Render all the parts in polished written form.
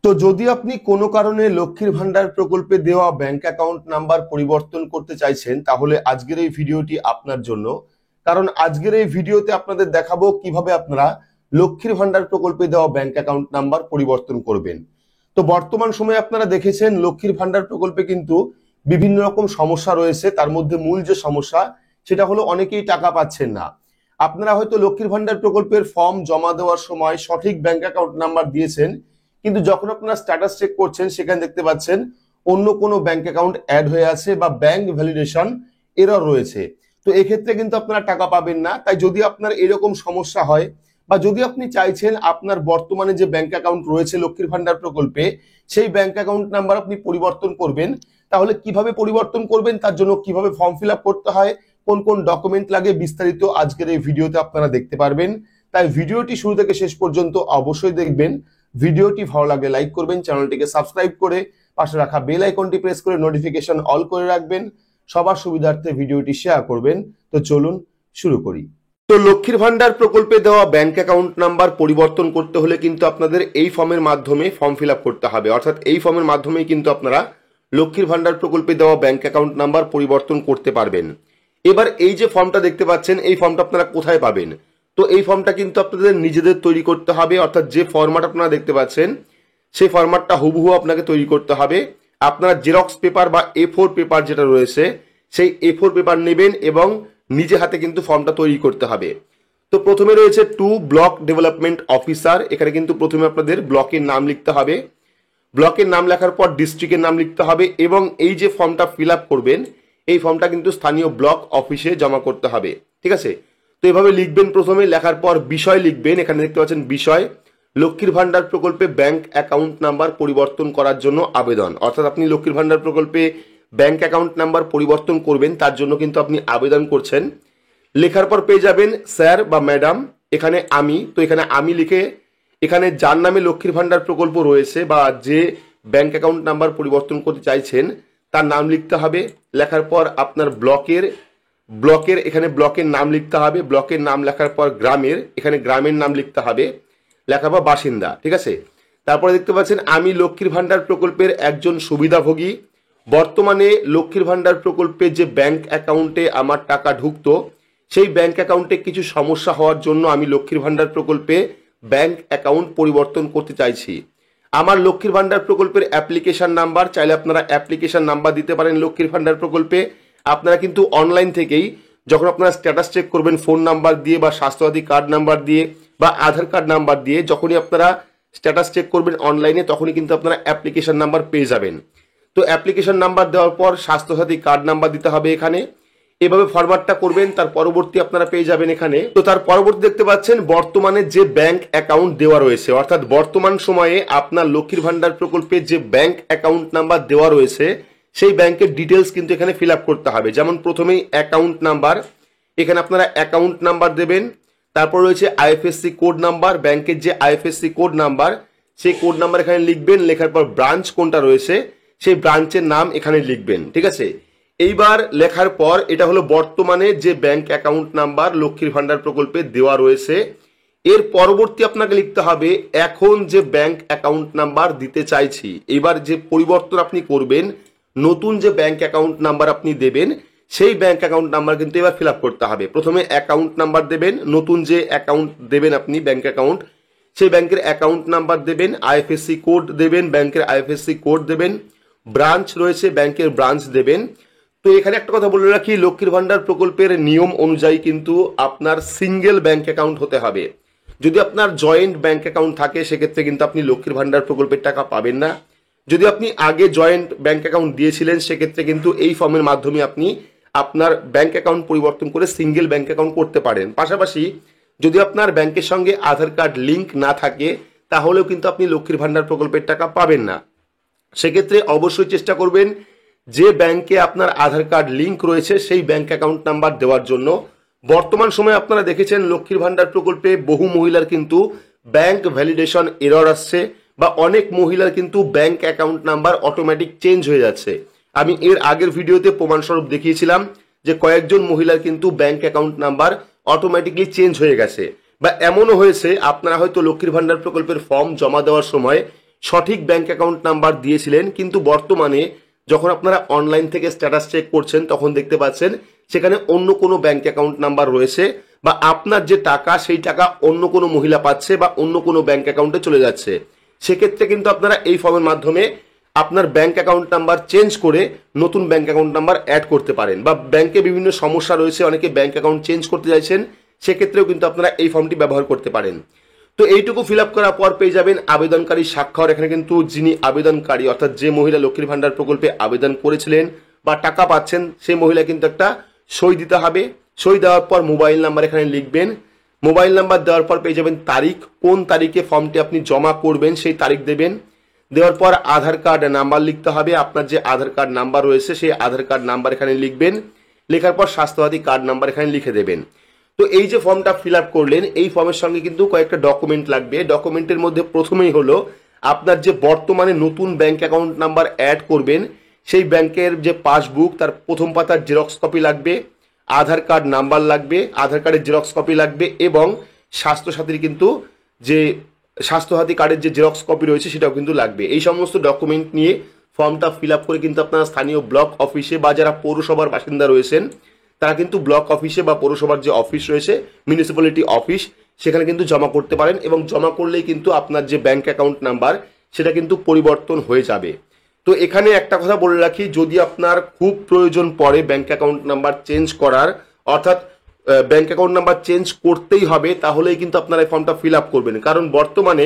তো যদি আপনি কোনো কারণে লক্ষ্মীর ভান্ডার প্রকল্পে দেওয়া ব্যাংক অ্যাকাউন্ট নাম্বার পরিবর্তন করতে চাইছেন, তাহলে আজকের এই ভিডিওটি আপনার জন্য। কারণ আজকের এই ভিডিওতে আপনাদের দেখাবো কিভাবে আপনারা লক্ষ্মীর ভান্ডার প্রকল্পে দেওয়া ব্যাংক অ্যাকাউন্ট নাম্বার পরিবর্তন করবেন। তো বর্তমান সময়ে আপনারা দেখেছেন লক্ষ্মীর ভান্ডার প্রকল্পে কিন্তু বিভিন্ন রকম সমস্যা রয়েছে। তার মধ্যে মূল যে সমস্যা সেটা হলো অনেকেই টাকা পাচ্ছেন না। আপনারা হয়তো লক্ষ্মীর ভান্ডার প্রকল্পের ফর্ম জমা দেওয়ার সময় সঠিক ব্যাংক অ্যাকাউন্ট নাম্বার দিয়েছেন, কিন্তু যখন আপনারা স্ট্যাটাস চেক করছেন সেখানে দেখতে পাচ্ছেন অন্য কোনো ব্যাংক অ্যাকাউন্ট অ্যাড হয়ে আছে বা ব্যাংক ভ্যালিডেশন এরর রয়েছে। তো এক্ষেত্রে কিন্তু আপনারা টাকা পাবেন না। তাই যদি আপনার এরকম সমস্যা হয় বা যদি আপনি চাইছেন আপনার বর্তমানে যে ব্যাংক অ্যাকাউন্ট রয়েছে লক্ষ্মীর ভান্ডার প্রকল্পে সেই ব্যাংক অ্যাকাউন্ট নাম্বার আপনি পরিবর্তন করবেন, তাহলে কিভাবে পরিবর্তন করবেন, তার জন্য কিভাবে ফর্ম ফিল আপ করতে হয়, কোন কোন ডকুমেন্ট লাগে, বিস্তারিত আজকের এই ভিডিওতে আপনারা দেখতে পারবেন। তাই ভিডিওটি শুরু থেকে শেষ পর্যন্ত অবশ্যই দেখবেন। ভিডিওটি ভালো লাগলে লাইক করবেন, চ্যানেলটিকে সাবস্ক্রাইব করে পাশে রাখা বেল আইকনটি প্রেস করে নোটিফিকেশন অল করে রাখবেন। সবার সুবিধার্থে ভিডিওটি শেয়ার করবেন। তো চলুন শুরু করি। তো লক্ষ্মীর ভান্ডার প্রকল্পে দেওয়া ব্যাংক অ্যাকাউন্ট নাম্বার পরিবর্তন করতে হলে কিন্তু আপনাদের এই ফর্মের মাধ্যমে ফর্ম ফিল আপ করতে হবে। অর্থাৎ এই ফর্মের মাধ্যমেই কিন্তু আপনারা লক্ষ্মীর ভান্ডার প্রকল্পে দেওয়া ব্যাংক অ্যাকাউন্ট নাম্বার পরিবর্তন করতে পারবেন। এবার এই যে ফর্মটা দেখতে পাচ্ছেন, এই ফর্মটা আপনারা কোথায় পাবেন? তো এই ফর্মটা কিন্তু আপনাদের নিজেদের তৈরি করতে হবে। অর্থাৎ যে ফরম্যাট আপনারা দেখতে পাচ্ছেন সেই ফরম্যাটটা হুবহু আপনাকে তৈরি করতে হবে। আপনারা জেরক্স পেপার বা A4 পেপার যেটা রয়েছে সেই A4 পেপার নেবেন এবং নিজে হাতে কিন্তু ফর্মটা তৈরি করতে হবে। তো প্রথমে রয়েছে টু ব্লক ডেভেলপমেন্ট অফিসার। এখানে কিন্তু প্রথমে আপনাদের ব্লকের নাম লিখতে হবে। ব্লকের নাম লেখার পর ডিস্ট্রিক্টের নাম লিখতে হবে এবং এই যে ফর্মটা ফিল আপ করবেন এই ফর্মটা কিন্তু স্থানীয় ব্লক অফিসে জমা করতে হবে। ঠিক আছে? তো এভাবে লিখবেন। প্রথমে লেখার পর বিষয় লিখবেন। এখানে দেখতে পাচ্ছেন বিষয় লক্ষ্মীর ভান্ডার প্রকল্পে ব্যাংক অ্যাকাউন্ট নাম্বার পরিবর্তন করার জন্য আবেদন। অর্থাৎ আপনি লক্ষ্মীর ভান্ডার প্রকল্পে ব্যাংক অ্যাকাউন্ট নাম্বার পরিবর্তন করবেন, তার জন্য কিন্তু আপনি আবেদন করছেন। লেখার পর পেয়ে যাবেন স্যার বা ম্যাডাম। এখানে আমি, তো এখানে আমি লিখে এখানে যার নামে লক্ষ্মীর ভান্ডার প্রকল্প রয়েছে বা যে ব্যাংক অ্যাকাউন্ট নাম্বার পরিবর্তন করতে চাইছেন তার নাম লিখতে হবে। লেখার পর আপনার ব্লকের এখানে ব্লকের নাম লিখতে হবে। ব্লকের নাম লেখার পর গ্রামের এখানে গ্রামের নাম লিখতে হবে। লেখার পর বাসিন্দা। ঠিক আছে? তারপরে দেখতে পাচ্ছেন আমি লক্ষ্মীর ভান্ডার প্রকল্পের একজন সুবিধাভোগী। বর্তমানে লক্ষ্মীর ভান্ডার প্রকল্পে যে ব্যাংক অ্যাকাউন্টে আমার টাকা ঢুকতো সেই ব্যাংক অ্যাকাউন্টে কিছু সমস্যা হওয়ার জন্য আমি লক্ষ্মীর ভান্ডার প্রকল্পে ব্যাংক অ্যাকাউন্ট পরিবর্তন করতে চাইছি। আমার লক্ষ্মীর ভান্ডার প্রকল্পের অ্যাপ্লিকেশন নাম্বার, চাইলে আপনারা অ্যাপ্লিকেশন নাম্বার দিতে পারেন লক্ষ্মীর ভান্ডার প্রকল্পে। আপনারা কিন্তু অনলাইন থেকেই যখন আপনারা স্ট্যাটাস চেক করবেন ফোন নাম্বার দিয়ে বা স্বাস্থ্যসাথী কার্ড নাম্বার দিয়ে বা আধার কার্ড নাম্বার দিয়ে, যখনই আপনারা স্ট্যাটাস চেক করবেন অনলাইনে তখনই কিন্তু আপনারা অ্যাপ্লিকেশন নাম্বার পেয়ে যাবেন। তো অ্যাপ্লিকেশন নাম্বার দেওয়ার পর স্বাস্থ্যসাথী কার্ড নাম্বার দিতে হবে এখানে। এভাবে ফরম্যাটটা করবেন। তার পরবর্তী আপনারা পেয়ে যাবেন এখানে। তো তার পরবর্তী দেখতে পাচ্ছেন বর্তমানে যে ব্যাংক অ্যাকাউন্ট দেওয়া রয়েছে, অর্থাৎ বর্তমান সময়ে আপনার লক্ষ্মীর ভান্ডার প্রকল্পে যে ব্যাংক অ্যাকাউন্ট নাম্বার দেওয়া রয়েছে সেই ব্যাংকের ডিটেলস কিন্তু এখানে ফিল আপ করতে হবে। যেমন প্রথমেই অ্যাকাউন্ট নাম্বার, এখানে আপনারা অ্যাকাউন্ট নাম্বার দেবেন। তারপর রয়েছে আইএফএসসি কোড নাম্বার, ব্যাংকের যে আইএফএসসি কোড নাম্বার সেই কোড নাম্বার এখানে লিখবেন। লেখার পর ব্রাঞ্চ কোনটা রয়েছে সেই ব্রাঞ্চের নাম এখানে লিখবেন। ঠিক আছে? এইবার লেখার পর এটা হলো বর্তমানে যে ব্যাংক অ্যাকাউন্ট নাম্বার লক্ষ্মীর ভান্ডার প্রকল্পে দেওয়া রয়েছে। এর পরবর্তী আপনাকে লিখতে হবে এখন যে ব্যাংক অ্যাকাউন্ট নাম্বার দিতে চাইছি। এবার যে পরিবর্তন আপনি করবেন, নতুন যে ব্যাংক অ্যাকাউন্ট নাম্বার আপনি দেবেন সেই ব্যাংক অ্যাকাউন্ট নাম্বার কিন্তু এবার ফিল আপ করতে হবে। প্রথমে অ্যাকাউন্ট নাম্বার দেবেন, নতুন যে অ্যাকাউন্ট দেবেন আপনি ব্যাংক অ্যাকাউন্ট সেই ব্যাংকের অ্যাকাউন্ট নাম্বার দেবেন, আইএফএসসি কোড দেবেন, ব্যাংকের আইএফএসসি কোড দেবেন, ব্রাঞ্চ রয়েছে ব্যাংকের ব্রাঞ্চ দেবেন। তো এখানে একটা কথা বলে রাখি, লক্ষ্মীর ভান্ডার প্রকল্পের নিয়ম অনুযায়ী কিন্তু আপনার সিঙ্গেল ব্যাংক অ্যাকাউন্ট হতে হবে। যদি আপনার জয়েন্ট ব্যাংক অ্যাকাউন্ট থাকে সেক্ষেত্রে কিন্তু আপনি লক্ষ্মীর ভান্ডার প্রকল্পের টাকা পাবেন না। যদি আপনি আগে জয়েন্ট ব্যাংক অ্যাকাউন্ট দিয়েছিলেন সেক্ষেত্রে কিন্তু এই ফর্মের মাধ্যমে আপনি আপনার ব্যাংক অ্যাকাউন্ট পরিবর্তন করে সিঙ্গেল ব্যাংক অ্যাকাউন্ট করতে পারেন। পাশাপাশি যদি আপনার ব্যাংকের সঙ্গে আধার কার্ড লিঙ্ক না থাকে তাহলেও কিন্তু আপনি লক্ষ্মীর ভান্ডার প্রকল্পের টাকা পাবেন না। সেক্ষেত্রে অবশ্যই চেষ্টা করবেন যে ব্যাংকে আপনার আধার কার্ড লিঙ্ক রয়েছে সেই ব্যাংক অ্যাকাউন্ট নাম্বার দেওয়ার জন্য। বর্তমান সময়ে আপনারা দেখেছেন লক্ষ্মীর ভান্ডার প্রকল্পে বহু মহিলার কিন্তু ব্যাংক ভ্যালিডেশন এরর আসছে বা অনেক মহিলার কিন্তু bank account number automatic change হয়ে যাচ্ছে। আমি এর আগের ভিডিওতে প্রমাণস্বরূপ দেখিয়েছিলাম যে কয়েকজন মহিলার কিন্তু bank account number automatically change হয়ে গেছে। বা এমনও হয়েছে আপনারা হয়তো লক্ষ্মীর ভান্ডার প্রকল্পের ফর্ম জমা দেওয়ার সময় সঠিক ব্যাংক অ্যাকাউন্ট নাম্বার দিয়েছিলেন, কিন্তু বর্তমানে যখন আপনারা অনলাইন থেকে স্ট্যাটাস চেক করছেন তখন দেখতে পাচ্ছেন সেখানে অন্য কোনো ব্যাংক অ্যাকাউন্ট নাম্বার রয়েছে, বা আপনার যে টাকা সেই টাকা অন্য কোনো মহিলা পাচ্ছে বা অন্য কোনো ব্যাংক অ্যাকাউন্টে চলে যাচ্ছে। সেক্ষেত্রে কিন্তু আপনারা এই ফর্মের মাধ্যমে আপনার ব্যাংক অ্যাকাউন্ট নাম্বার চেঞ্জ করে নতুন ব্যাংক অ্যাকাউন্ট নাম্বার অ্যাড করতে পারেন, বা ব্যাংকে বিভিন্ন সমস্যা রয়েছে, অনেকে ব্যাংক অ্যাকাউন্ট চেঞ্জ করতে চাইছেন, সেক্ষেত্রেও কিন্তু আপনারা এই ফর্মটি ব্যবহার করতে পারেন। তো এইটুকু ফিল আপ করার পর পেয়ে যাবেন আবেদনকারী স্বাক্ষর। এখানে কিন্তু যিনি আবেদনকারী অর্থাৎ যে মহিলা লক্ষ্মীর ভান্ডার প্রকল্পে আবেদন করেছিলেন বা টাকা পাচ্ছেন সেই মহিলা কিন্তু একটা সই দিতে হবে। সই দেওয়ার পর মোবাইল নাম্বার এখানে লিখবেন। মোবাইল নাম্বার দেওয়ার পর পেয়ে যাবেন তারিখ, কোন তারিখে ফর্মটি আপনি জমা করবেন সেই তারিখ দেবেন। দেওয়ার পর আধার কার্ড নাম্বার লিখতে হবে, আপনার যে আধার কার্ড নাম্বার রয়েছে সেই আধার কার্ড নাম্বার এখানে লিখবেন। লেখার পর স্বাস্থ্যসাথী কার্ড নাম্বার এখানে লিখে দেবেন। তো এই যে ফর্মটা ফিল আপ করলেন, এই ফর্মের সঙ্গে কিন্তু কয়েকটা ডকুমেন্ট লাগবে। ডকুমেন্টের মধ্যে প্রথমেই হলো আপনার যে বর্তমানে নতুন ব্যাংক অ্যাকাউন্ট নাম্বার অ্যাড করবেন সেই ব্যাংকের যে পাসবুক তার প্রথম পাতার জেরক্স কপি লাগবে, আধার কার্ড নাম্বার লাগবে, আধার কার্ডের জেরক্স কপি লাগবে, এবং স্বাস্থ্যসাথীর কিন্তু যে স্বাস্থ্যসাথী কার্ডের যে জেরক্স কপি রয়েছে সেটাও কিন্তু লাগবে। এই সমস্ত ডকুমেন্ট নিয়ে ফর্মটা ফিল আপ করে কিন্তু আপনারা স্থানীয় ব্লক অফিসে বা যারা পৌরসভার বাসিন্দা রয়েছেন তারা কিন্তু ব্লক অফিসে বা পৌরসভার যে অফিস রয়েছে মিউনিসিপ্যালিটি অফিস সেখানে কিন্তু জমা করতে পারেন, এবং জমা করলেই কিন্তু আপনার যে ব্যাংক অ্যাকাউন্ট নাম্বার সেটা কিন্তু পরিবর্তন হয়ে যাবে। তো এখানে একটা কথা বলে রাখি, যদি আপনার খুব প্রয়োজন পড়ে ব্যাংক অ্যাকাউন্ট নাম্বার চেঞ্জ করার, অর্থাৎ ব্যাংক অ্যাকাউন্ট নাম্বার চেঞ্জ করতেই হবে, তাহলেই কিন্তু আপনারা এই ফর্মটা ফিল আপ করবেন। কারণ বর্তমানে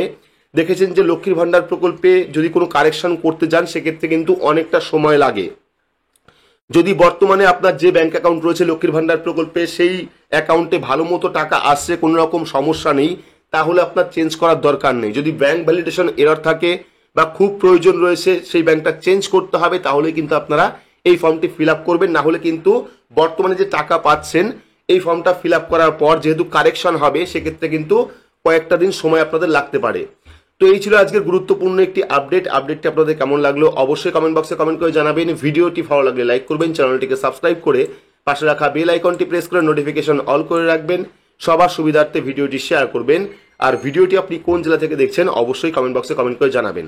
দেখেছেন যে লক্ষ্মীর ভান্ডার প্রকল্পে যদি কোনো কারেকশন করতে যান সেক্ষেত্রে কিন্তু অনেকটা সময় লাগে। যদি বর্তমানে আপনার যে ব্যাংক অ্যাকাউন্ট রয়েছে লক্ষ্মীর ভান্ডার প্রকল্পে সেই অ্যাকাউন্টে ভালো মতো টাকা আসছে, কোনো রকম সমস্যা নেই, তাহলে আপনার চেঞ্জ করার দরকার নেই। যদি ব্যাংক ভ্যালিডেশন এরর থাকে বা খুব প্রয়োজন রয়েছে সেই ব্যাংকটা চেঞ্জ করতে হবে, তাহলে কিন্তু আপনারা এই ফর্মটি ফিল আপ করবেন। না হলে কিন্তু বর্তমানে যে টাকা পাচ্ছেন এই ফর্মটা ফিল আপ করার পর যেহেতু কারেকশন হবে সেক্ষেত্রে কিন্তু কয়েকটা দিন সময় আপনাদের লাগতে পারে। তো এই ছিল আজকের গুরুত্বপূর্ণ একটি আপডেটটি আপনাদের কেমন লাগলো অবশ্যই কমেন্ট বক্সে কমেন্ট করে জানাবেন। ভিডিওটি ভালো লাগলে লাইক করবেন, চ্যানেলটিকে সাবস্ক্রাইব করে পাশে রাখা বেল আইকনটি প্রেস করে নোটিফিকেশন অল করে রাখবেন। সবার সুবিধার্থে ভিডিওটি শেয়ার করবেন। আর ভিডিওটি আপনি কোন জেলা থেকে দেখছেন অবশ্যই কমেন্ট বক্সে কমেন্ট করে জানাবেন।